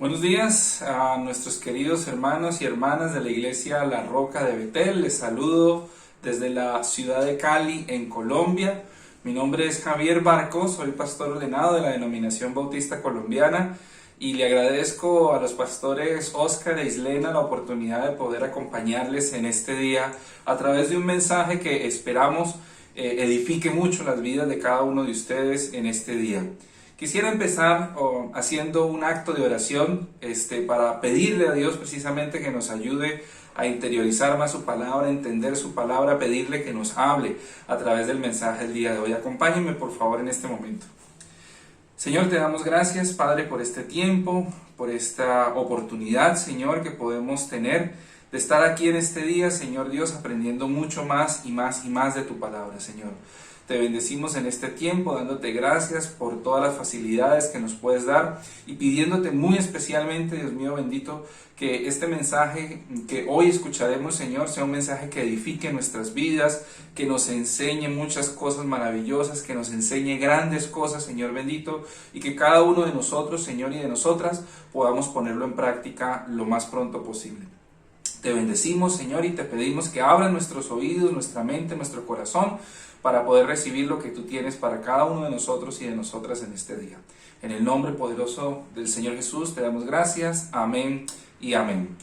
Buenos días a nuestros queridos hermanos y hermanas de la iglesia La Roca de Betel. Les saludo desde la ciudad de Cali, en Colombia. Mi nombre es Javier Barco, soy pastor ordenado de la denominación bautista colombiana y le agradezco a los pastores Oscar e Islena la oportunidad de poder acompañarles en este día a través de un mensaje que esperamos edifique mucho las vidas de cada uno de ustedes en este día. Quisiera empezar haciendo un acto de oración para pedirle a Dios precisamente que nos ayude a interiorizar más su palabra, a entender su palabra, pedirle que nos hable a través del mensaje del día de hoy. Acompáñenme por favor en este momento. Señor, te damos gracias, Padre, por este tiempo, por esta oportunidad, Señor, que podemos tener de estar aquí en este día, Señor Dios, aprendiendo mucho más y más y más de tu palabra, Señor. Te bendecimos en este tiempo, dándote gracias por todas las facilidades que nos puedes dar y pidiéndote muy especialmente, Dios mío bendito, que este mensaje que hoy escucharemos, Señor, sea un mensaje que edifique nuestras vidas, que nos enseñe muchas cosas maravillosas, que nos enseñe grandes cosas, Señor bendito, y que cada uno de nosotros, Señor, y de nosotras podamos ponerlo en práctica lo más pronto posible. Te bendecimos, Señor, y te pedimos que abra nuestros oídos, nuestra mente, nuestro corazón, para poder recibir lo que tú tienes para cada uno de nosotros y de nosotras en este día. En el nombre poderoso del Señor Jesús te damos gracias. Amén y amén.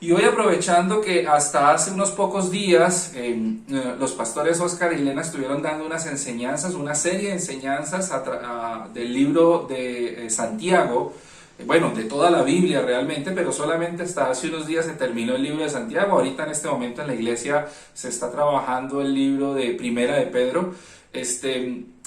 Y hoy, aprovechando que hasta hace unos pocos días los pastores Oscar y Elena estuvieron dando unas enseñanzas, una serie de enseñanzas del libro de Santiago, bueno, de toda la Biblia realmente, pero solamente hasta hace unos días se terminó el libro de Santiago. Ahorita en este momento en la iglesia se está trabajando el libro de Primera de Pedro.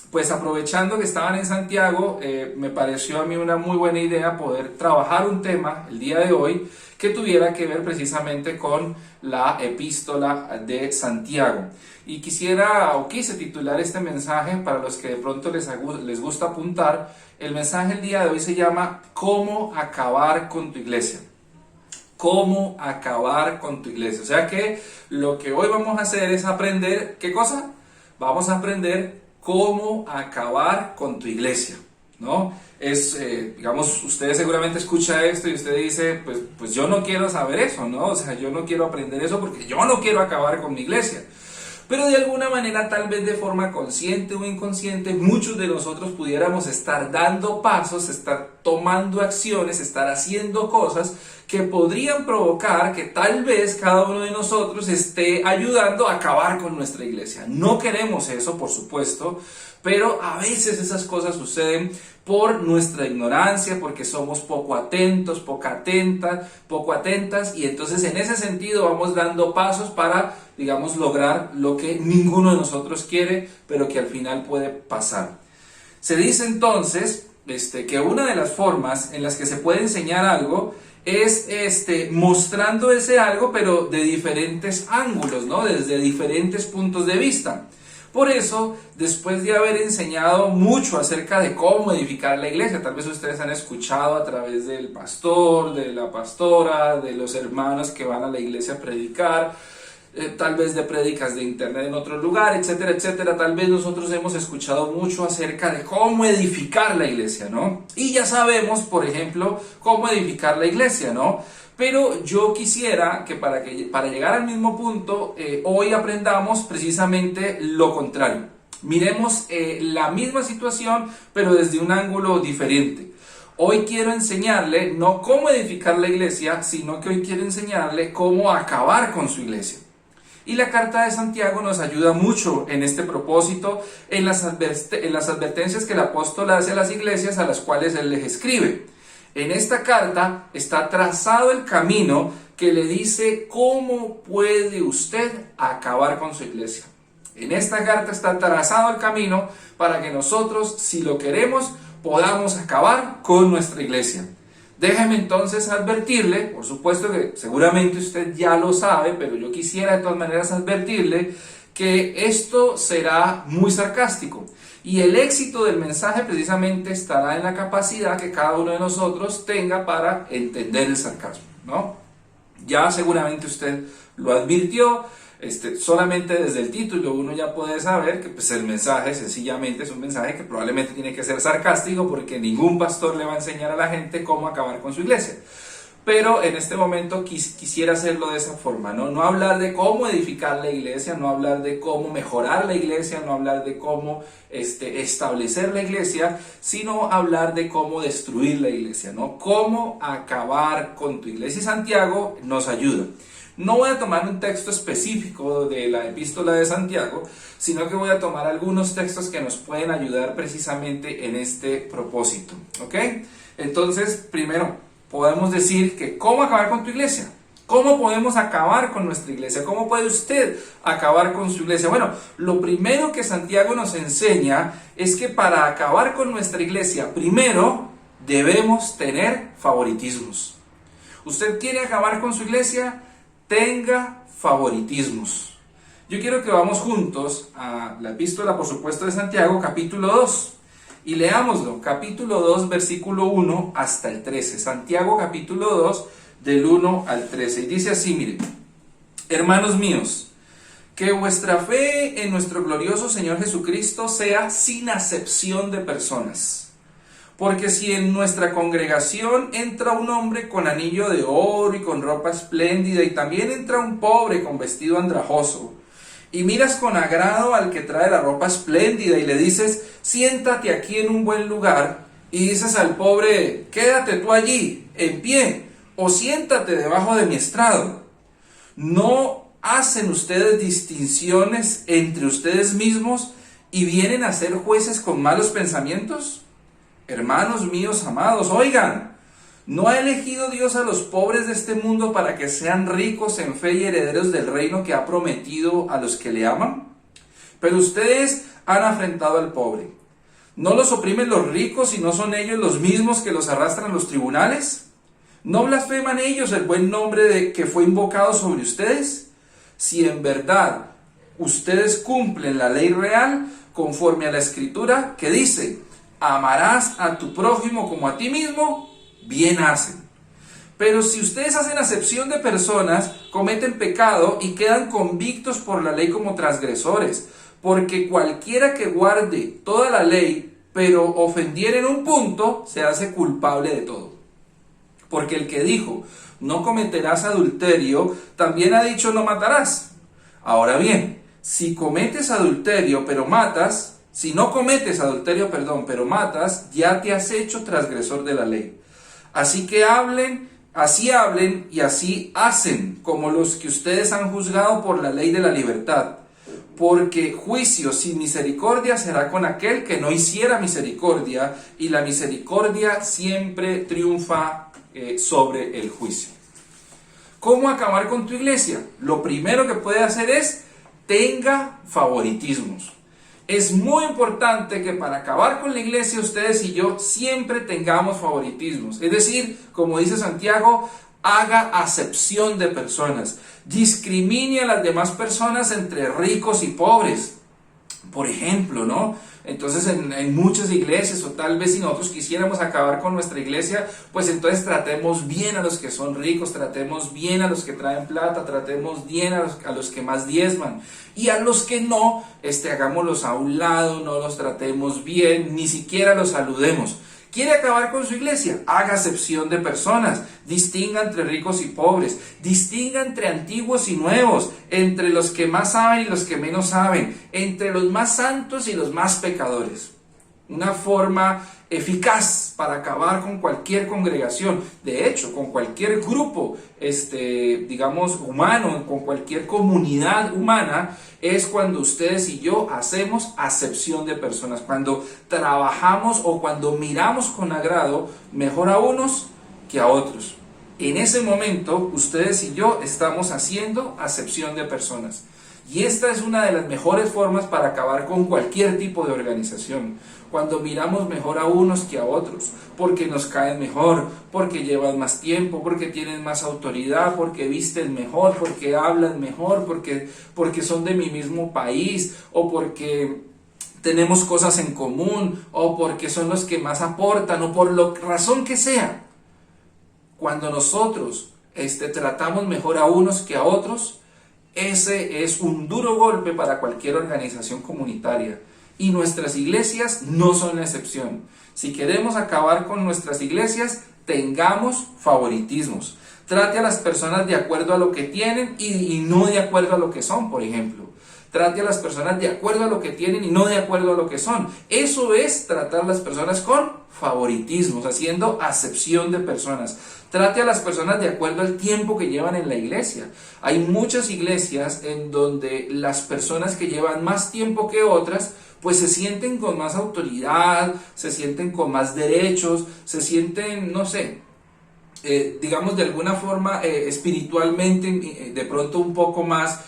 Pues aprovechando que estaban en Santiago, me pareció a mí una muy buena idea poder trabajar un tema el día de hoy que tuviera que ver precisamente con la epístola de Santiago. Y quise titular este mensaje, para los que de pronto les gusta apuntar, el mensaje del día de hoy se llama ¿Cómo acabar con tu iglesia? ¿Cómo acabar con tu iglesia? O sea que lo que hoy vamos a hacer es aprender, ¿qué cosa? Vamos a aprender cómo acabar con tu iglesia, ¿no? Digamos, usted seguramente escucha esto y usted dice, pues yo no quiero saber eso, ¿no? O sea, yo no quiero aprender eso porque yo no quiero acabar con mi iglesia. Pero de alguna manera, tal vez de forma consciente o inconsciente, muchos de nosotros pudiéramos estar dando pasos, estar tomando acciones, estar haciendo cosas que podrían provocar que tal vez cada uno de nosotros esté ayudando a acabar con nuestra iglesia. No queremos eso, por supuesto, pero a veces esas cosas suceden por nuestra ignorancia, porque somos poco atentos, poco atentas, y entonces en ese sentido vamos dando pasos para, digamos, lograr lo que ninguno de nosotros quiere, pero que al final puede pasar. Se dice entonces que una de las formas en las que se puede enseñar algo es mostrando ese algo, pero de diferentes ángulos, ¿no? Desde diferentes puntos de vista. Por eso, después de haber enseñado mucho acerca de cómo edificar la iglesia, tal vez ustedes han escuchado a través del pastor, de la pastora, de los hermanos que van a la iglesia a predicar, tal vez de prédicas de internet en otro lugar, etcétera, etcétera. Tal vez nosotros hemos escuchado mucho acerca de cómo edificar la iglesia, ¿no? Y ya sabemos, por ejemplo, cómo edificar la iglesia, ¿no? Pero yo quisiera que para llegar al mismo punto, hoy aprendamos precisamente lo contrario. Miremos la misma situación, pero desde un ángulo diferente. Hoy quiero enseñarle no cómo edificar la iglesia, sino que hoy quiero enseñarle cómo acabar con su iglesia. Y la carta de Santiago nos ayuda mucho en este propósito, en las advertencias que el apóstol hace a las iglesias a las cuales él les escribe. En esta carta está trazado el camino que le dice cómo puede usted acabar con su iglesia. En esta carta está trazado el camino para que nosotros, si lo queremos, podamos acabar con nuestra iglesia. Déjeme entonces advertirle, por supuesto que seguramente usted ya lo sabe, pero yo quisiera de todas maneras advertirle que esto será muy sarcástico. Y el éxito del mensaje precisamente estará en la capacidad que cada uno de nosotros tenga para entender el sarcasmo, ¿no? Ya seguramente usted lo advirtió, Solamente desde el título uno ya puede saber que pues, el mensaje sencillamente es un mensaje que probablemente tiene que ser sarcástico, porque ningún pastor le va a enseñar a la gente cómo acabar con su iglesia. Pero en este momento quisiera hacerlo de esa forma, ¿no? No hablar de cómo edificar la iglesia, no hablar de cómo mejorar la iglesia, no hablar de cómo establecer la iglesia, sino hablar de cómo destruir la iglesia, ¿no? Cómo acabar con tu iglesia. Y Santiago nos ayuda. No voy a tomar un texto específico de la epístola de Santiago, sino que voy a tomar algunos textos que nos pueden ayudar precisamente en este propósito, ¿ok? Entonces, primero, podemos decir que ¿cómo acabar con tu iglesia? ¿Cómo podemos acabar con nuestra iglesia? ¿Cómo puede usted acabar con su iglesia? Bueno, lo primero que Santiago nos enseña es que para acabar con nuestra iglesia, primero debemos tener favoritismos. ¿Usted quiere acabar con su iglesia? Tenga favoritismos. Yo quiero que vamos juntos a la epístola, por supuesto, de Santiago, capítulo 2. Y leámoslo, capítulo 2, versículo 1 hasta el 13. Santiago capítulo 2, del 1 al 13. Y dice así, miren: hermanos míos, que vuestra fe en nuestro glorioso Señor Jesucristo sea sin acepción de personas. Porque si en nuestra congregación entra un hombre con anillo de oro y con ropa espléndida, y también entra un pobre con vestido andrajoso, y miras con agrado al que trae la ropa espléndida y le dices: siéntate aquí en un buen lugar, y dices al pobre: quédate tú allí, en pie, o siéntate debajo de mi estrado, ¿no hacen ustedes distinciones entre ustedes mismos y vienen a ser jueces con malos pensamientos? Hermanos míos amados, oigan, ¿no ha elegido Dios a los pobres de este mundo para que sean ricos en fe y herederos del reino que ha prometido a los que le aman? Pero ustedes han afrentado al pobre. ¿No los oprimen los ricos y no son ellos los mismos que los arrastran a los tribunales? ¿No blasfeman ellos el buen nombre que fue invocado sobre ustedes? Si en verdad ustedes cumplen la ley real conforme a la Escritura, que dice: amarás a tu prójimo como a ti mismo, bien hacen. Pero si ustedes hacen acepción de personas, cometen pecado y quedan convictos por la ley como transgresores. Porque cualquiera que guarde toda la ley, pero ofendiere en un punto, se hace culpable de todo. Porque el que dijo: no cometerás adulterio, también ha dicho: no matarás. Ahora bien, si cometes adulterio pero matas, si no cometes adulterio, pero matas, ya te has hecho transgresor de la ley. Así hablen y así hacen, como los que ustedes han juzgado por la ley de la libertad. Porque juicio sin misericordia será con aquel que no hiciera misericordia, y la misericordia siempre triunfa sobre el juicio. ¿Cómo acabar con tu iglesia? Lo primero que puede hacer es: tenga favoritismos. Es muy importante que para acabar con la iglesia ustedes y yo siempre tengamos favoritismos. Es decir, como dice Santiago, haga acepción de personas. Discrimine a las demás personas entre ricos y pobres. Por ejemplo, ¿no? Entonces en muchas iglesias, o tal vez si nosotros quisiéramos acabar con nuestra iglesia, pues entonces tratemos bien a los que son ricos, tratemos bien a los que traen plata, tratemos bien a los que más diezman, y a los que no, hagámoslos a un lado, no los tratemos bien, ni siquiera los saludemos. ¿Quiere acabar con su iglesia? Haga acepción de personas, distinga entre ricos y pobres, distinga entre antiguos y nuevos, entre los que más saben y los que menos saben, entre los más santos y los más pecadores. Una forma eficaz para acabar con cualquier congregación, de hecho, con cualquier grupo, humano, con cualquier comunidad humana, es cuando ustedes y yo hacemos acepción de personas, cuando trabajamos o cuando miramos con agrado mejor a unos que a otros. En ese momento, ustedes y yo estamos haciendo acepción de personas. Y esta es una de las mejores formas para acabar con cualquier tipo de organización. Cuando miramos mejor a unos que a otros, porque nos caen mejor, porque llevan más tiempo, porque tienen más autoridad, porque visten mejor, porque hablan mejor, porque son de mi mismo país, o porque tenemos cosas en común, o porque son los que más aportan, o por la razón que sea. Cuando nosotros tratamos mejor a unos que a otros, Ese es un duro golpe para cualquier organización comunitaria y nuestras iglesias no son la excepción. Si queremos acabar con nuestras iglesias, tengamos favoritismos. Trate a las personas de acuerdo a lo que tienen y no de acuerdo a lo que son, por ejemplo. Trate a las personas de acuerdo a lo que tienen y no de acuerdo a lo que son. Eso es tratar a las personas con favoritismos, haciendo acepción de personas. Trate a las personas de acuerdo al tiempo que llevan en la iglesia. Hay muchas iglesias en donde las personas que llevan más tiempo que otras, pues se sienten con más autoridad, se sienten con más derechos, se sienten, no sé, digamos de alguna forma espiritualmente de pronto un poco más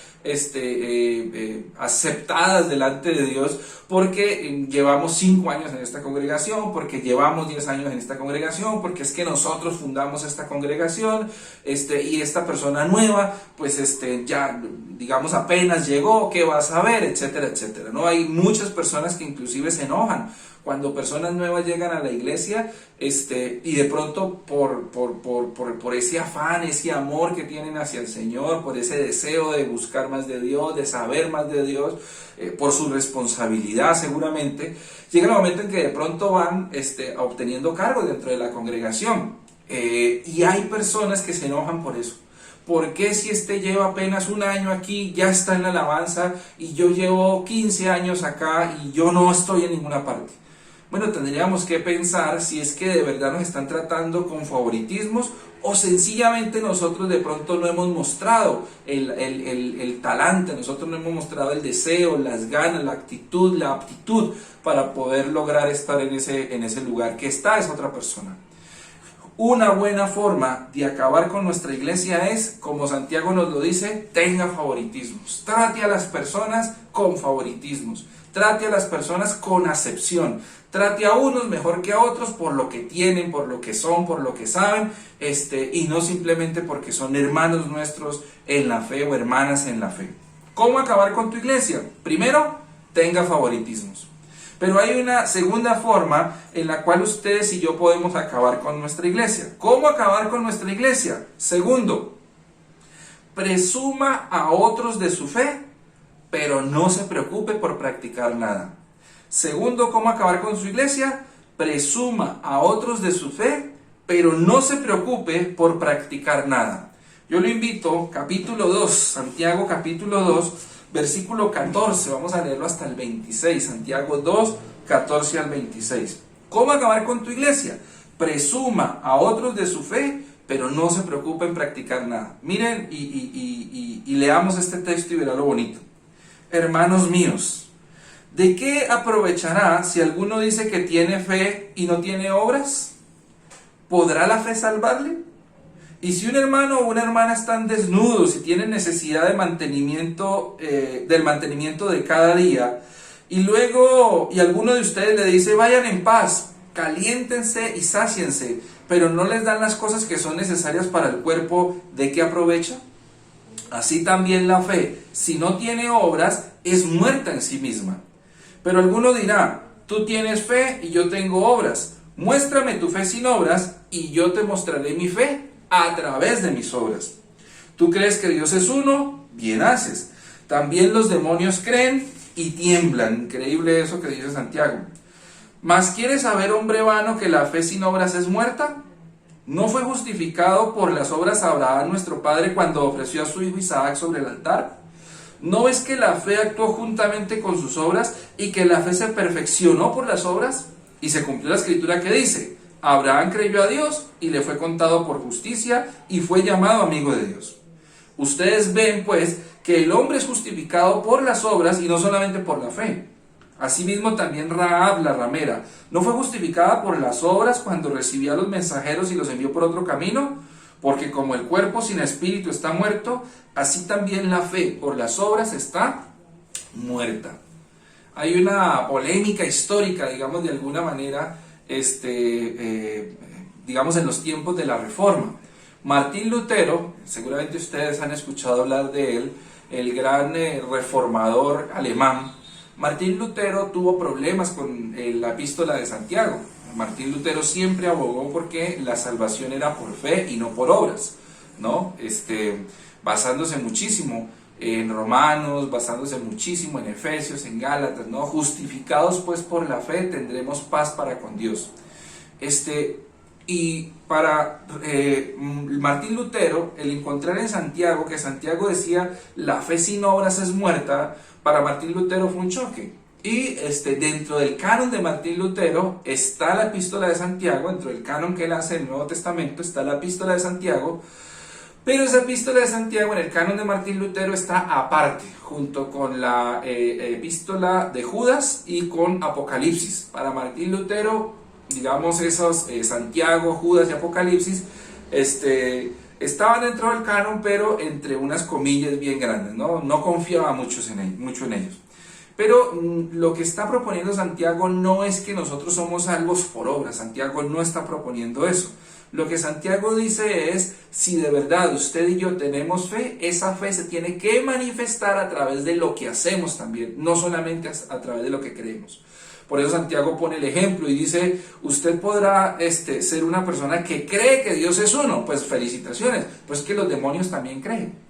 aceptadas delante de Dios porque llevamos 5 años en esta congregación, porque llevamos 10 años en esta congregación, porque es que nosotros fundamos esta congregación, y esta persona nueva, pues ya digamos apenas llegó, ¿qué vas a ver? Etcétera, etcétera, ¿no? Hay muchas personas que inclusive se enojan cuando personas nuevas llegan a la iglesia, y de pronto por ese afán, ese amor que tienen hacia el Señor, por ese deseo de buscar más de Dios, de saber más de Dios, por su responsabilidad seguramente, llega el momento en que de pronto van obteniendo cargos dentro de la congregación, y hay personas que se enojan por eso. ¿Por qué si lleva apenas 1 año aquí, ya está en la alabanza, y yo llevo 15 años acá y yo no estoy en ninguna parte? Bueno, tendríamos que pensar si es que de verdad nos están tratando con favoritismos o sencillamente nosotros de pronto no hemos mostrado el talante, nosotros no hemos mostrado el deseo, las ganas, la actitud, la aptitud para poder lograr estar en ese lugar que está esa otra persona. Una buena forma de acabar con nuestra iglesia es, como Santiago nos lo dice, tenga favoritismos. Trate a las personas con favoritismos. Trate a las personas con acepción. Trate a unos mejor que a otros por lo que tienen, por lo que son, por lo que saben, y no simplemente porque son hermanos nuestros en la fe o hermanas en la fe. ¿Cómo acabar con tu iglesia? Primero, tenga favoritismos. Pero hay una segunda forma en la cual ustedes y yo podemos acabar con nuestra iglesia. ¿Cómo acabar con nuestra iglesia? Segundo, presuma a otros de su fe, pero no se preocupe por practicar nada. Segundo, ¿cómo acabar con su iglesia? Presuma a otros de su fe, pero no se preocupe por practicar nada. Yo lo invito, capítulo 2, Santiago capítulo 2, versículo 14, vamos a leerlo hasta el 26, Santiago 2, 14 al 26. ¿Cómo acabar con tu iglesia? Presuma a otros de su fe, pero no se preocupe en practicar nada. Miren y leamos este texto y verá lo bonito. Hermanos míos, ¿de qué aprovechará si alguno dice que tiene fe y no tiene obras? ¿Podrá la fe salvarle? Y si un hermano o una hermana están desnudos y tienen necesidad de mantenimiento, del mantenimiento de cada día, y alguno de ustedes le dice, vayan en paz, caliéntense y sáciense, pero no les dan las cosas que son necesarias para el cuerpo, ¿de qué aprovecha? Así también la fe, si no tiene obras, es muerta en sí misma. Pero alguno dirá, tú tienes fe y yo tengo obras. Muéstrame tu fe sin obras y yo te mostraré mi fe a través de mis obras. ¿Tú crees que Dios es uno? Bien haces. También los demonios creen y tiemblan. Increíble eso que dice Santiago. ¿Mas quieres saber, hombre vano, que la fe sin obras es muerta? ¿No fue justificado por las obras Abraham, nuestro padre, cuando ofreció a su hijo Isaac sobre el altar? ¿No ves que la fe actuó juntamente con sus obras y que la fe se perfeccionó por las obras? Y se cumplió la escritura que dice, Abraham creyó a Dios y le fue contado por justicia y fue llamado amigo de Dios. Ustedes ven pues que el hombre es justificado por las obras y no solamente por la fe. Asimismo también Rahab, la ramera, ¿no fue justificada por las obras cuando recibió a los mensajeros y los envió por otro camino? Porque como el cuerpo sin espíritu está muerto, así también la fe por las obras está muerta. Hay una polémica histórica, digamos de alguna manera, digamos en los tiempos de la Reforma. Martín Lutero, seguramente ustedes han escuchado hablar de él, el gran reformador alemán. Martín Lutero tuvo problemas con la epístola de Santiago. Martín Lutero siempre abogó porque la salvación era por fe y no por obras, ¿no? Basándose muchísimo en Romanos, basándose muchísimo en Efesios, en Gálatas, ¿no? Justificados pues por la fe tendremos paz para con Dios. Y para Martín Lutero, el encontrar en Santiago, que Santiago decía, la fe sin obras es muerta, para Martín Lutero fue un choque. Y dentro del canon de Martín Lutero está la epístola de Santiago, dentro del canon que él hace del Nuevo Testamento está la epístola de Santiago, pero esa epístola de Santiago en el canon de Martín Lutero está aparte, junto con la epístola de Judas y con Apocalipsis. Para Martín Lutero, digamos esos Santiago, Judas y Apocalipsis, estaban dentro del canon, pero entre unas comillas bien grandes, no confiaba mucho en ellos. Pero lo que está proponiendo Santiago no es que nosotros somos salvos por obras. Santiago no está proponiendo eso. Lo que Santiago dice es, si de verdad usted y yo tenemos fe, esa fe se tiene que manifestar a través de lo que hacemos también, no solamente a través de lo que creemos. Por eso Santiago pone el ejemplo y dice, usted podrá ser una persona que cree que Dios es uno. Pues felicitaciones, pues que los demonios también creen.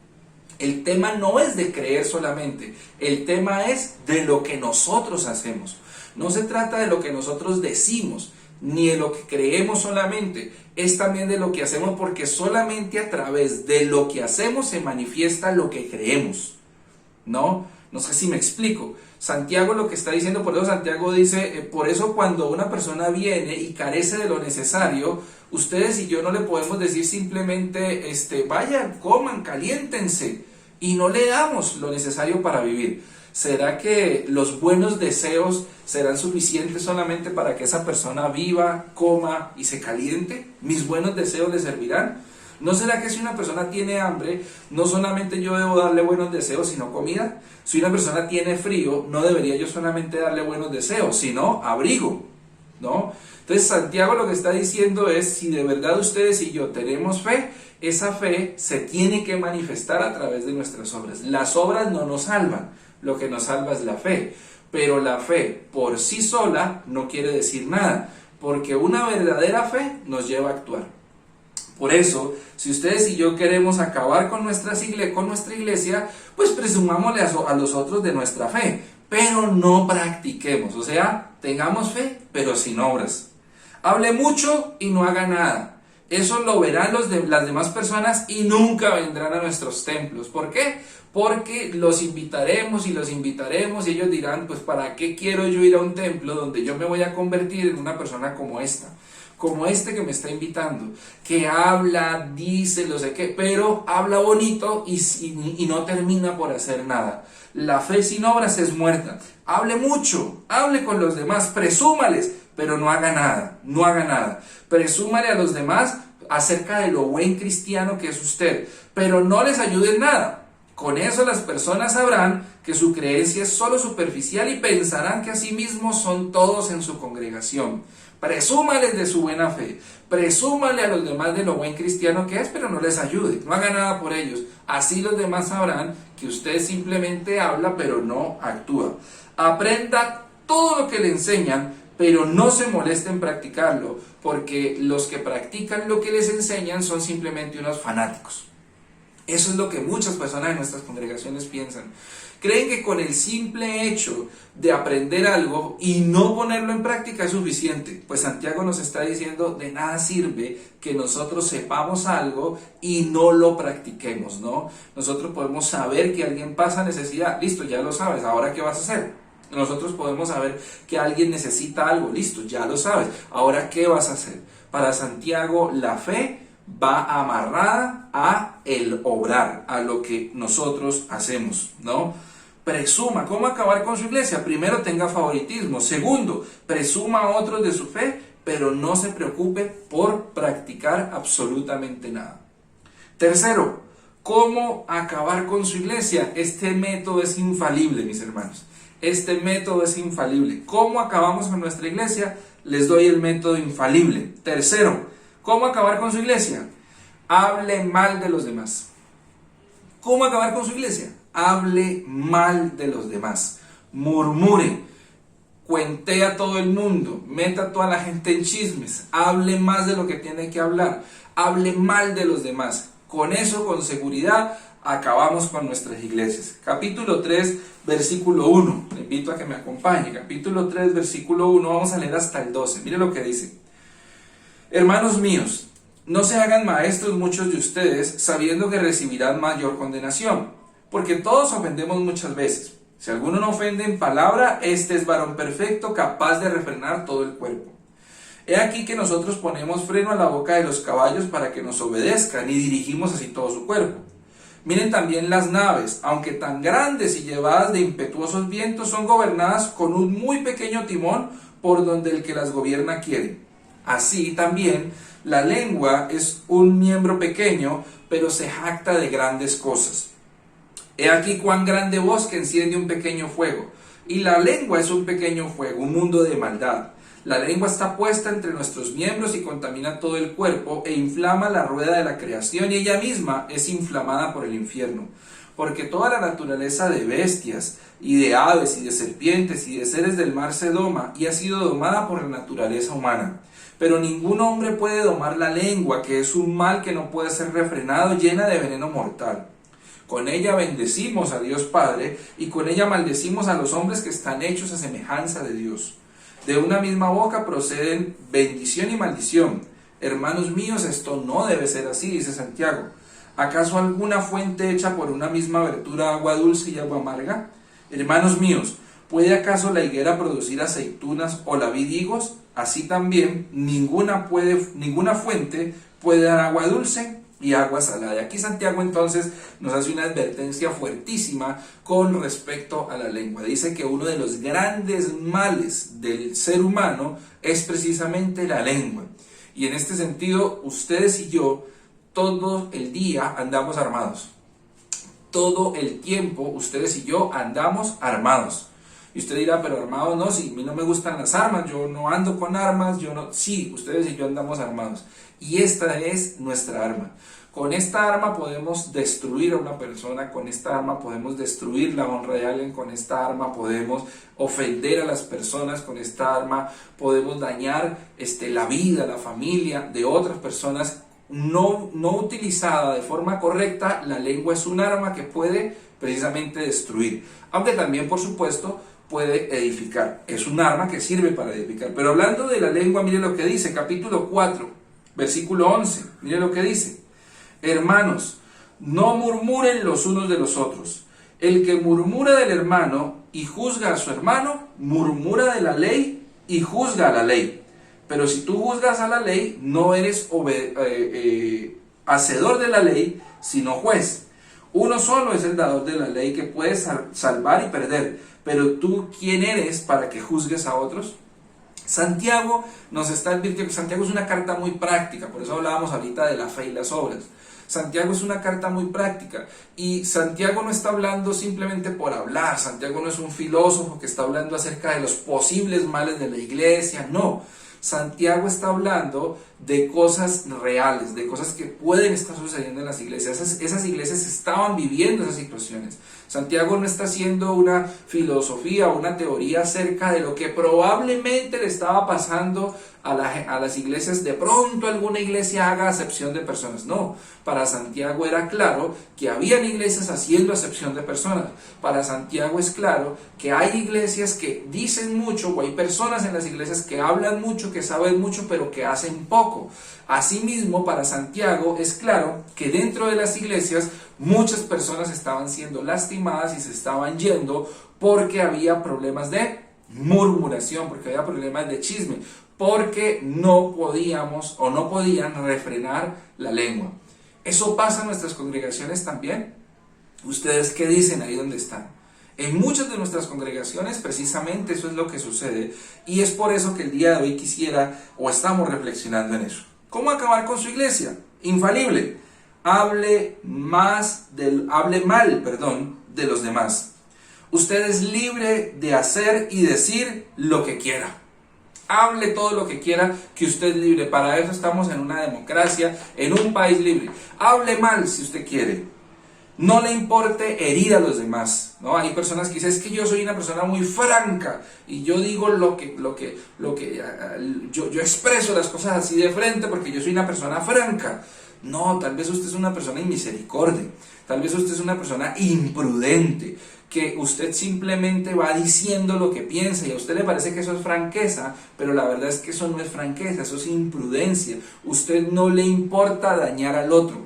El tema no es de creer solamente, el tema es de lo que nosotros hacemos. No se trata de lo que nosotros decimos, ni de lo que creemos solamente, es también de lo que hacemos, porque solamente a través de lo que hacemos se manifiesta lo que creemos. No sé si me explico. Santiago lo que está diciendo, por eso Santiago dice, por eso cuando una persona viene y carece de lo necesario, ustedes y yo no le podemos decir simplemente, vayan, coman, caliéntense, y no le damos lo necesario para vivir. ¿Será que los buenos deseos serán suficientes solamente para que esa persona viva, coma y se caliente? ¿Mis buenos deseos le servirán? ¿No será que si una persona tiene hambre, no solamente yo debo darle buenos deseos, sino comida? Si una persona tiene frío, no debería yo solamente darle buenos deseos, sino abrigo, ¿no? Entonces Santiago lo que está diciendo es, si de verdad ustedes y yo tenemos fe, esa fe se tiene que manifestar a través de nuestras obras. Las obras no nos salvan, lo que nos salva es la fe. Pero la fe por sí sola no quiere decir nada, porque una verdadera fe nos lleva a actuar. Por eso, si ustedes y yo queremos acabar con nuestra iglesia, pues presumámosle a los otros de nuestra fe, pero no practiquemos. O sea, tengamos fe, pero sin obras. Hable mucho y no haga nada. Eso lo verán las demás personas y nunca vendrán a nuestros templos. ¿Por qué? Porque los invitaremos y ellos dirán, pues ¿para qué quiero yo ir a un templo donde yo me voy a convertir en una persona como esta? Como este que me está invitando, que habla, dice, no sé qué, pero habla bonito y no termina por hacer nada. La fe sin obras es muerta. Hable mucho, hable con los demás, presúmales, pero no haga nada. Presúmale a los demás acerca de lo buen cristiano que es usted, pero no les ayude en nada. Con eso las personas sabrán que su creencia es solo superficial y pensarán que asimismo son todos en su congregación. Presúmales de su buena fe, presúmale a los demás de lo buen cristiano que es, pero no les ayude, no haga nada por ellos. Así los demás sabrán que usted simplemente habla, pero no actúa. Aprenda todo lo que le enseñan, pero no se moleste en practicarlo, porque los que practican lo que les enseñan son simplemente unos fanáticos. Eso es lo que muchas personas en nuestras congregaciones piensan. Creen que con el simple hecho de aprender algo y no ponerlo en práctica es suficiente. Pues Santiago nos está diciendo, de nada sirve que nosotros sepamos algo y no lo practiquemos, ¿no? Nosotros podemos saber que alguien pasa necesidad, listo, ya lo sabes, ¿ahora qué vas a hacer? Nosotros podemos saber que alguien necesita algo, listo, ya lo sabes, ¿ahora qué vas a hacer? Para Santiago, la fe va amarrada a el obrar, a lo que nosotros hacemos, ¿no? Presuma. ¿Cómo acabar con su iglesia? Primero, tenga favoritismo. Segundo, presuma a otros de su fe, pero no se preocupe por practicar absolutamente nada. Tercero, ¿cómo acabar con su iglesia? Este método es infalible, mis hermanos. Este método es infalible. ¿Cómo acabamos con nuestra iglesia? Les doy el método infalible. Tercero, ¿cómo acabar con su iglesia? Hable mal de los demás. ¿Cómo acabar con su iglesia? Hable mal de los demás. Murmure. Cuente a todo el mundo. Meta a toda la gente en chismes. Hable más de lo que tiene que hablar. Hable mal de los demás. Con eso, con seguridad, acabamos con nuestras iglesias. Capítulo 3, versículo 1. Le invito a que me acompañe. Capítulo 3, versículo 1. Vamos a leer hasta el 12. Mire lo que dice. Hermanos míos, no se hagan maestros muchos de ustedes, sabiendo que recibirán mayor condenación, porque todos ofendemos muchas veces. Si alguno no ofende en palabra, este es varón perfecto, capaz de refrenar todo el cuerpo. He aquí que nosotros ponemos freno a la boca de los caballos para que nos obedezcan y dirigimos así todo su cuerpo. Miren también las naves, aunque tan grandes y llevadas de impetuosos vientos, son gobernadas con un muy pequeño timón por donde el que las gobierna quiere. Así también la lengua es un miembro pequeño, pero se jacta de grandes cosas. He aquí cuán grande bosque enciende un pequeño fuego, y la lengua es un pequeño fuego, un mundo de maldad. La lengua está puesta entre nuestros miembros y contamina todo el cuerpo e inflama la rueda de la creación, y ella misma es inflamada por el infierno. Porque toda la naturaleza de bestias y de aves y de serpientes y de seres del mar se doma y ha sido domada por la naturaleza humana. Pero ningún hombre puede domar la lengua, que es un mal que no puede ser refrenado, llena de veneno mortal. Con ella bendecimos a Dios Padre y con ella maldecimos a los hombres que están hechos a semejanza de Dios. De una misma boca proceden bendición y maldición. Hermanos míos, esto no debe ser así, dice Santiago. ¿Acaso alguna fuente hecha por una misma abertura agua dulce y agua amarga? Hermanos míos, ¿puede acaso la higuera producir aceitunas o la vid higos? Así también ninguna fuente puede dar agua dulce y agua salada. Aquí Santiago entonces nos hace una advertencia fuertísima con respecto a la lengua. Dice que uno de los grandes males del ser humano es precisamente la lengua. Y en este sentido, ustedes y yo, todo el día andamos armados. Todo el tiempo, ustedes y yo andamos armados. Y usted dirá, pero armados no, si a mí no me gustan las armas, yo no ando con armas, yo no... Sí, ustedes y yo andamos armados. Y esta es nuestra arma. Con esta arma podemos destruir a una persona, con esta arma podemos destruir la honra de alguien, con esta arma podemos ofender a las personas, con esta arma podemos dañar la vida, la familia de otras personas. No utilizada de forma correcta, la lengua es un arma que puede precisamente destruir, aunque también, por supuesto, puede edificar. Es un arma que sirve para edificar. Pero hablando de la lengua, mire lo que dice, capítulo 4, versículo 11, mire lo que dice. Hermanos, no murmuren los unos de los otros. El que murmura del hermano y juzga a su hermano, murmura de la ley y juzga a la ley. Pero si tú juzgas a la ley, no eres hacedor de la ley, sino juez. Uno solo es el dador de la ley, que puede salvar y perder. Pero tú, ¿quién eres para que juzgues a otros? Santiago nos está advirtiendo. Santiago es una carta muy práctica, por eso hablábamos ahorita de la fe y las obras. Santiago es una carta muy práctica, y Santiago no está hablando simplemente por hablar. Santiago no es un filósofo que está hablando acerca de los posibles males de la iglesia, no. Santiago está hablando de cosas reales, de cosas que pueden estar sucediendo en las iglesias. Esas iglesias estaban viviendo esas situaciones. Santiago no está haciendo una filosofía o una teoría acerca de lo que probablemente le estaba pasando a las iglesias. De pronto alguna iglesia haga acepción de personas. No, para Santiago era claro que habían iglesias haciendo acepción de personas. Para Santiago es claro que hay iglesias que dicen mucho, o hay personas en las iglesias que hablan mucho, que saben mucho, pero que hacen poco. Asimismo, para Santiago es claro que dentro de las iglesias muchas personas estaban siendo lastimadas y se estaban yendo porque había problemas de murmuración, porque había problemas de chisme, porque no podíamos o no podían refrenar la lengua. ¿Eso pasa en nuestras congregaciones también? ¿Ustedes qué dicen ahí donde están? En muchas de nuestras congregaciones precisamente eso es lo que sucede, y es por eso que el día de hoy quisiera, o estamos reflexionando en eso. ¿Cómo acabar con su iglesia? Infalible. Hable mal, de los demás. Usted es libre de hacer y decir lo que quiera. Hable todo lo que quiera, que usted es libre. Para eso estamos en una democracia, en un país libre. Hable mal si usted quiere. No le importe herir a los demás, ¿no? Hay personas que dicen, es que yo soy una persona muy franca y yo digo yo expreso las cosas así de frente porque yo soy una persona franca. No, tal vez usted es una persona inmisericordia, tal vez usted es una persona imprudente, que usted simplemente va diciendo lo que piensa y a usted le parece que eso es franqueza, pero la verdad es que eso no es franqueza, eso es imprudencia. Usted no le importa dañar al otro.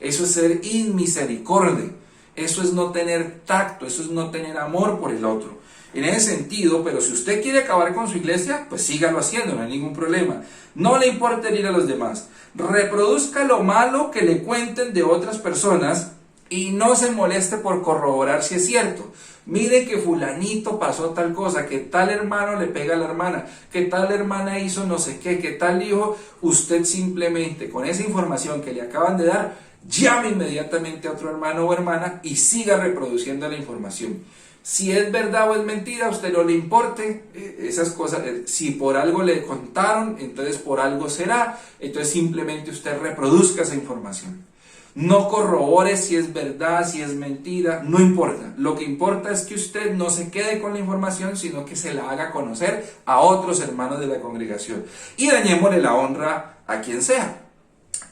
Eso es ser inmisericordia, eso es no tener tacto, eso es no tener amor por el otro. En ese sentido, pero si usted quiere acabar con su iglesia, pues sígalo haciendo, no hay ningún problema. No le importa herir a los demás. Reproduzca lo malo que le cuenten de otras personas y no se moleste por corroborar si es cierto. Mire que fulanito pasó tal cosa, que tal hermano le pega a la hermana, que tal hermana hizo no sé qué, que tal hijo. Usted simplemente con esa información que le acaban de dar, llame inmediatamente a otro hermano o hermana y siga reproduciendo la información. Si es verdad o es mentira, a usted no le importe esas cosas. Si por algo le contaron, entonces por algo será. Entonces simplemente usted reproduzca esa información. No corrobore si es verdad, si es mentira, no importa. Lo que importa es que usted no se quede con la información, sino que se la haga conocer a otros hermanos de la congregación. Y dañémosle la honra a quien sea.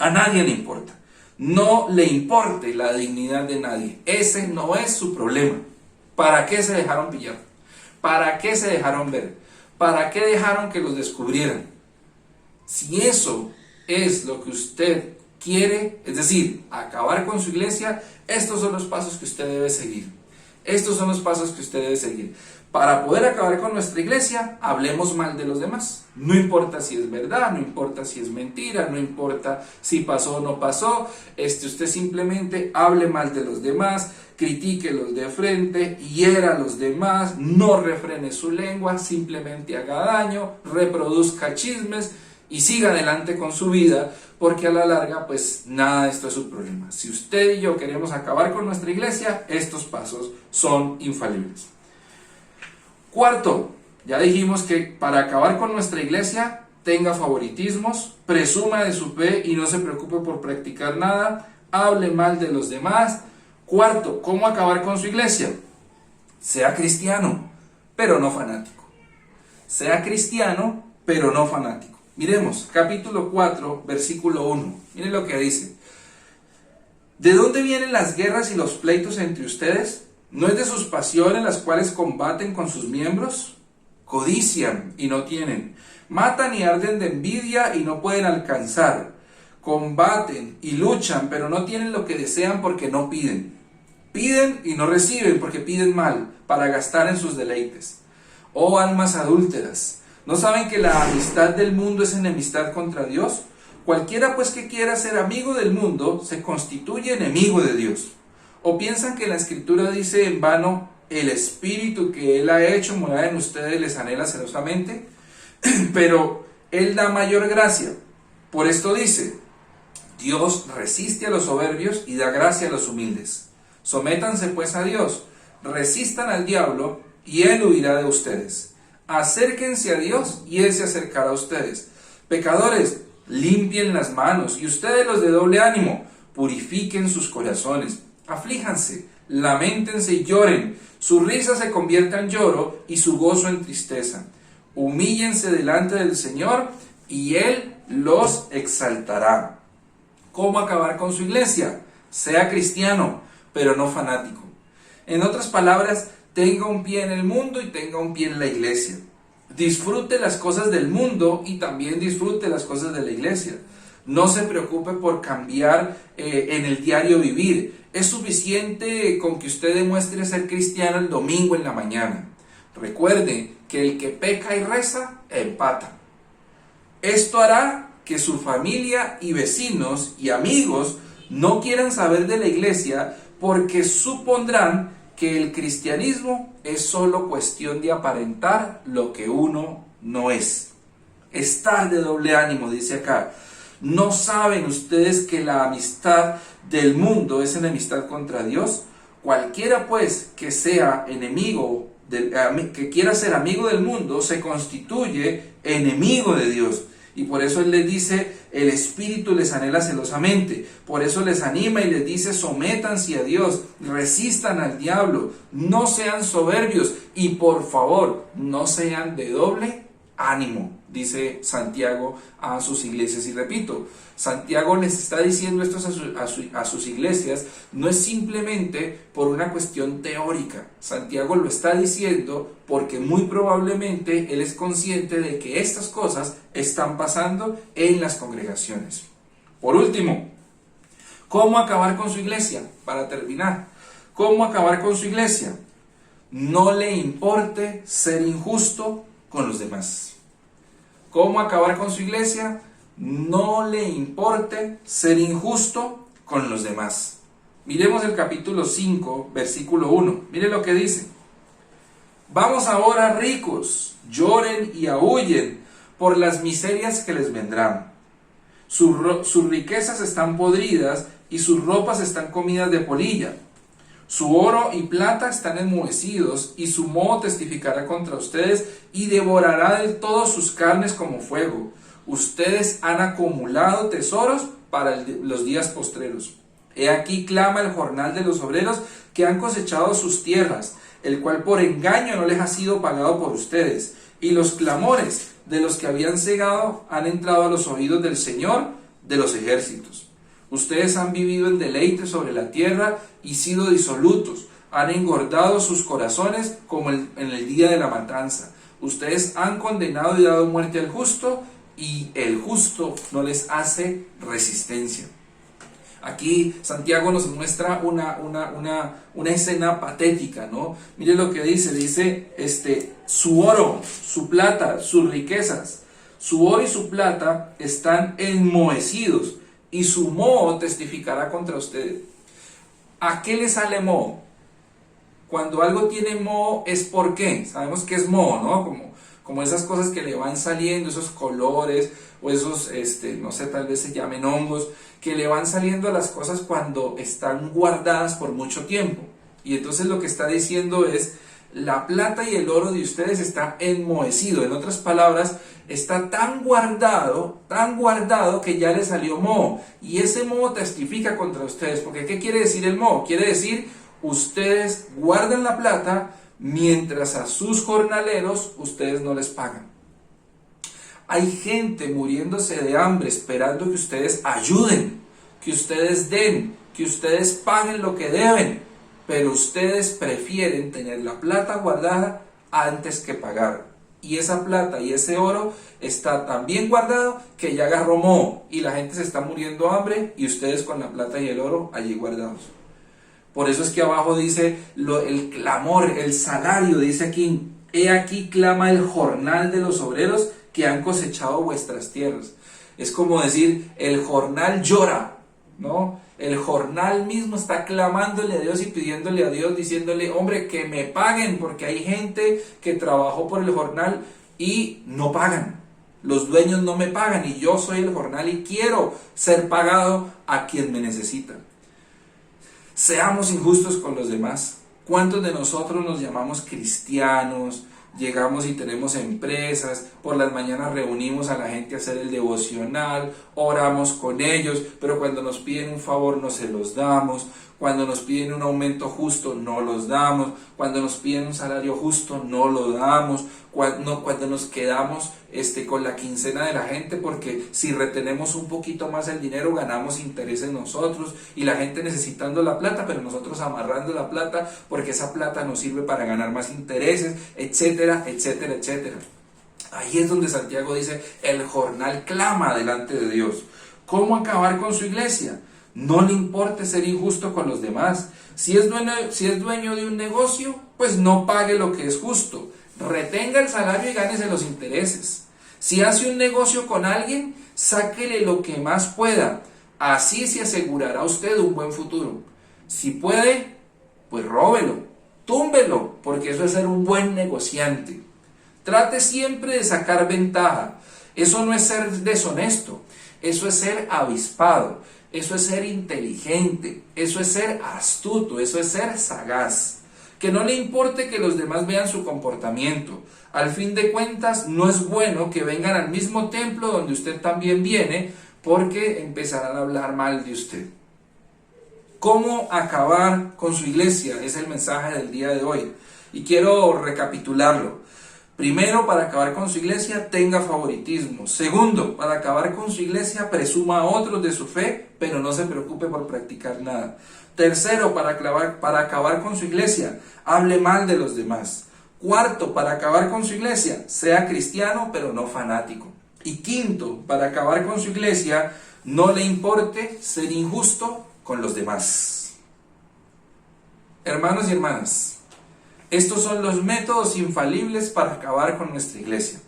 A nadie le importa. No le importe la dignidad de nadie. Ese no es su problema. ¿Para qué se dejaron pillar? ¿Para qué se dejaron ver? ¿Para qué dejaron que los descubrieran? Si eso es lo que usted quiere, es decir, acabar con su iglesia, estos son los pasos que usted debe seguir. Estos son los pasos que usted debe seguir. Para poder acabar con nuestra iglesia, hablemos mal de los demás. No importa si es verdad, no importa si es mentira, no importa si pasó o no pasó. Usted simplemente hable mal de los demás, critíquelos de frente, hiera a los demás, no refrene su lengua, simplemente haga daño, reproduzca chismes y siga adelante con su vida, porque a la larga, pues nada de esto es su problema. Si usted y yo queremos acabar con nuestra iglesia, estos pasos son infalibles. Cuarto, ya dijimos que para acabar con nuestra iglesia, tenga favoritismos, presuma de su fe y no se preocupe por practicar nada, hable mal de los demás. Cuarto, ¿cómo acabar con su iglesia? Sea cristiano, pero no fanático. Sea cristiano, pero no fanático. Miremos, capítulo 4, versículo 1. Miren lo que dice. ¿De dónde vienen las guerras y los pleitos entre ustedes? ¿No es de sus pasiones las cuales combaten con sus miembros? Codician y no tienen. Matan y arden de envidia y no pueden alcanzar. Combaten y luchan, pero no tienen lo que desean porque no piden. Piden y no reciben porque piden mal, para gastar en sus deleites. Oh almas adúlteras, ¿no saben que la amistad del mundo es enemistad contra Dios? Cualquiera pues que quiera ser amigo del mundo, se constituye enemigo de Dios. ¿O piensan que la Escritura dice en vano, el Espíritu que Él ha hecho morar en ustedes les anhela celosamente? Pero Él da mayor gracia. Por esto dice, Dios resiste a los soberbios y da gracia a los humildes. Sométanse pues a Dios, resistan al diablo y Él huirá de ustedes. Acérquense a Dios y Él se acercará a ustedes. Pecadores, limpien las manos y ustedes los de doble ánimo, purifiquen sus corazones. Aflíjanse, lamentense y lloren, su risa se convierta en lloro y su gozo en tristeza. Humíllense delante del Señor y Él los exaltará. ¿Cómo acabar con su iglesia? Sea cristiano, pero no fanático. En otras palabras, tenga un pie en el mundo y tenga un pie en la iglesia. Disfrute las cosas del mundo y también disfrute las cosas de la iglesia. No se preocupe por cambiar en el diario vivir. Es suficiente con que usted demuestre ser cristiano el domingo en la mañana. Recuerde que el que peca y reza, empata. Esto hará que su familia y vecinos y amigos no quieran saber de la iglesia porque supondrán que el cristianismo es solo cuestión de aparentar lo que uno no es. Estar de doble ánimo, dice acá. ¿No saben ustedes que la amistad del mundo es enemistad contra Dios? Cualquiera pues que sea enemigo, que quiera ser amigo del mundo, se constituye enemigo de Dios. Y por eso Él les dice, el Espíritu les anhela celosamente. Por eso les anima y les dice, sométanse a Dios, resistan al diablo, no sean soberbios y por favor, no sean de doble ánimo. dice Santiago a sus iglesias. Y repito, Santiago les está diciendo esto a sus iglesias, no es simplemente por una cuestión teórica. Santiago lo está diciendo porque muy probablemente él es consciente de que estas cosas están pasando en las congregaciones. Por último, ¿cómo acabar con su iglesia? Para terminar, ¿cómo acabar con su iglesia? No le importe ser injusto con los demás. ¿Cómo acabar con su iglesia? No le importe ser injusto con los demás. Miremos el capítulo 5, versículo 1. Mire lo que dice. Vamos ahora ricos, lloren y aúllen por las miserias que les vendrán. Sus riquezas están podridas y sus ropas están comidas de polilla. Su oro y plata están enmohecidos, y su moho testificará contra ustedes, y devorará del todo sus carnes como fuego. Ustedes han acumulado tesoros para los días postreros. He aquí clama el jornal de los obreros que han cosechado sus tierras, el cual por engaño no les ha sido pagado por ustedes. Y los clamores de los que habían cegado han entrado a los oídos del Señor de los ejércitos. Ustedes han vivido en deleite sobre la tierra y sido disolutos. Han engordado sus corazones como en el día de la matanza. Ustedes han condenado y dado muerte al justo, y el justo no les hace resistencia. Aquí Santiago nos muestra una escena patética, ¿no? Mire lo que dice, su oro, su plata, sus riquezas, su oro y su plata están enmohecidos, y su moho testificará contra ustedes. ¿A qué le sale moho? Cuando algo tiene moho es ¿por qué? Sabemos que es moho, ¿no? Como esas cosas que le van saliendo, esos colores, o esos, no sé, tal vez se llamen hongos, que le van saliendo a las cosas cuando están guardadas por mucho tiempo. Y entonces lo que está diciendo es, la plata y el oro de ustedes está enmohecido. En otras palabras, está tan guardado que ya le salió moho. Y ese moho testifica contra ustedes. Porque ¿qué quiere decir el moho? Quiere decir, ustedes guardan la plata mientras a sus jornaleros ustedes no les pagan. Hay gente muriéndose de hambre esperando que ustedes ayuden, que ustedes den, que ustedes paguen lo que deben. Pero ustedes prefieren tener la plata guardada antes que pagar. Y esa plata y ese oro está tan bien guardado que ya agarró moho y la gente se está muriendo de hambre y ustedes con la plata y el oro allí guardados. Por eso es que abajo dice el clamor, el salario, dice aquí, he aquí clama el jornal de los obreros que han cosechado vuestras tierras. Es como decir, el jornal llora, ¿no? El jornal mismo está clamándole a Dios y pidiéndole a Dios, diciéndole, hombre, que me paguen, porque hay gente que trabajó por el jornal y no pagan. Los dueños no me pagan y yo soy el jornal y quiero ser pagado a quien me necesita. Seamos injustos con los demás. ¿Cuántos de nosotros nos llamamos cristianos? Llegamos y tenemos empresas, por las mañanas reunimos a la gente a hacer el devocional, oramos con ellos, pero cuando nos piden un favor no se los damos, cuando nos piden un aumento justo no los damos, cuando nos piden un salario justo no lo damos, cuando nos quedamos con la quincena de la gente, porque si retenemos un poquito más el dinero ganamos intereses nosotros y la gente necesitando la plata, pero nosotros amarrando la plata porque esa plata nos sirve para ganar más intereses, etcétera, etcétera, etcétera. Ahí es donde Santiago dice, el jornal clama delante de Dios. ¿Cómo acabar con su iglesia? No le importe ser injusto con los demás. Si es dueño de un negocio, pues no pague lo que es justo. Retenga el salario y gánese los intereses. Si hace un negocio con alguien, sáquele lo que más pueda. Así se asegurará usted un buen futuro. Si puede, pues róbelo, túmbelo, porque eso es ser un buen negociante. Trate siempre de sacar ventaja. Eso no es ser deshonesto, eso es ser avispado, eso es ser inteligente, eso es ser astuto, eso es ser sagaz. Que no le importe que los demás vean su comportamiento. Al fin de cuentas, no es bueno que vengan al mismo templo donde usted también viene, porque empezarán a hablar mal de usted. ¿Cómo acabar con su iglesia? Es el mensaje del día de hoy. Y quiero recapitularlo. Primero, para acabar con su iglesia, tenga favoritismo. Segundo, para acabar con su iglesia, presuma a otros de su fe, pero no se preocupe por practicar nada. Tercero, para acabar con su iglesia, hable mal de los demás. Cuarto, para acabar con su iglesia, sea cristiano, pero no fanático. Y quinto, para acabar con su iglesia, no le importe ser injusto con los demás. Hermanos y hermanas, estos son los métodos infalibles para acabar con nuestra iglesia.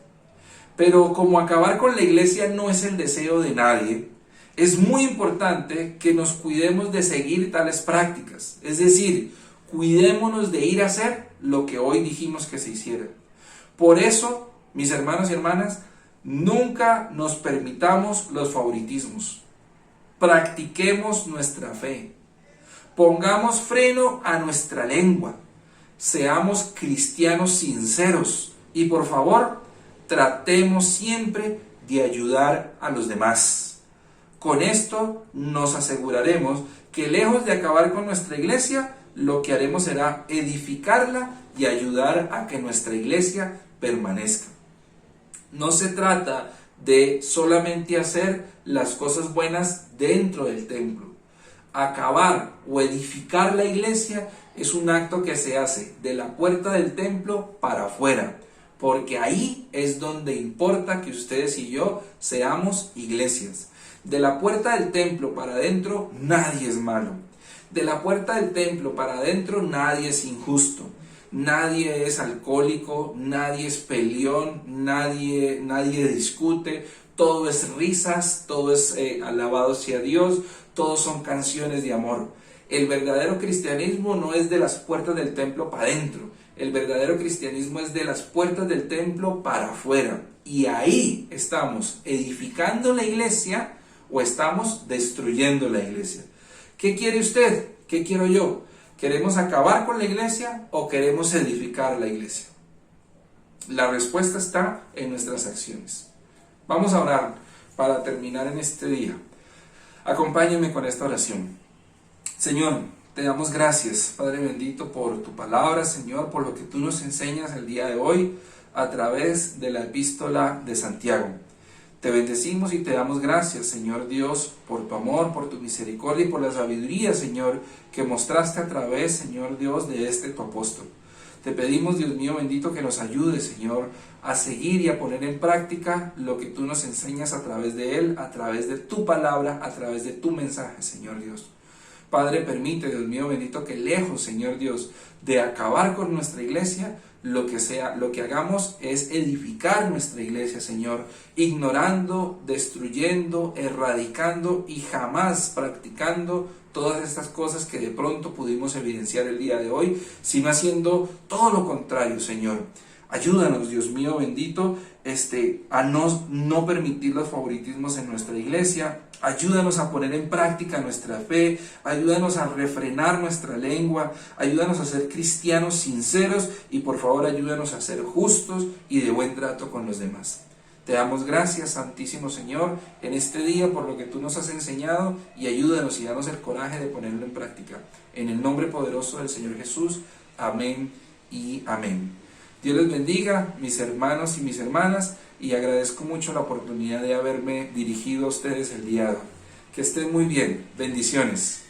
Pero como acabar con la iglesia no es el deseo de nadie, es muy importante que nos cuidemos de seguir tales prácticas. Es decir, cuidémonos de ir a hacer lo que hoy dijimos que se hiciera. Por eso, mis hermanos y hermanas, nunca nos permitamos los favoritismos. Practiquemos nuestra fe. Pongamos freno a nuestra lengua. Seamos cristianos sinceros y por favor, tratemos siempre de ayudar a los demás. Con esto nos aseguraremos que lejos de acabar con nuestra iglesia, lo que haremos será edificarla y ayudar a que nuestra iglesia permanezca. No se trata de solamente hacer las cosas buenas dentro del templo. Acabar o edificar la iglesia es un acto que se hace de la puerta del templo para afuera, porque ahí es donde importa que ustedes y yo seamos iglesias. De la puerta del templo para adentro nadie es malo. De la puerta del templo para adentro nadie es injusto. Nadie es alcohólico, nadie es peleón, nadie discute. Todo es risas, todo es alabado sea Dios, todos son canciones de amor. El verdadero cristianismo no es de las puertas del templo para adentro. El verdadero cristianismo es de las puertas del templo para afuera. Y ahí estamos edificando la iglesia o estamos destruyendo la iglesia. ¿Qué quiere usted? ¿Qué quiero yo? ¿Queremos acabar con la iglesia o queremos edificar la iglesia? La respuesta está en nuestras acciones. Vamos a orar para terminar en este día. Acompáñenme con esta oración. Señor, te damos gracias, Padre bendito, por tu palabra, Señor, por lo que tú nos enseñas el día de hoy a través de la epístola de Santiago. Te bendecimos y te damos gracias, Señor Dios, por tu amor, por tu misericordia y por la sabiduría, Señor, que mostraste a través, Señor Dios, de este tu apóstol. Te pedimos, Dios mío bendito, que nos ayudes, Señor, a seguir y a poner en práctica lo que tú nos enseñas a través de él, a través de tu palabra, a través de tu mensaje, Señor Dios. Padre, permite, Dios mío bendito, que lejos, Señor Dios, de acabar con nuestra iglesia, lo que hagamos es edificar nuestra iglesia, Señor, ignorando, destruyendo, erradicando y jamás practicando todas estas cosas que de pronto pudimos evidenciar el día de hoy, sino haciendo todo lo contrario, Señor. Ayúdanos, Dios mío bendito, a no permitir los favoritismos en nuestra iglesia. Ayúdanos a poner en práctica nuestra fe, ayúdanos a refrenar nuestra lengua, ayúdanos a ser cristianos sinceros y por favor ayúdanos a ser justos y de buen trato con los demás. Te damos gracias, Santísimo Señor, en este día por lo que tú nos has enseñado y ayúdanos y danos el coraje de ponerlo en práctica. En el nombre poderoso del Señor Jesús, amén y amén. Dios les bendiga, mis hermanos y mis hermanas, y agradezco mucho la oportunidad de haberme dirigido a ustedes el día de hoy. Que estén muy bien. Bendiciones.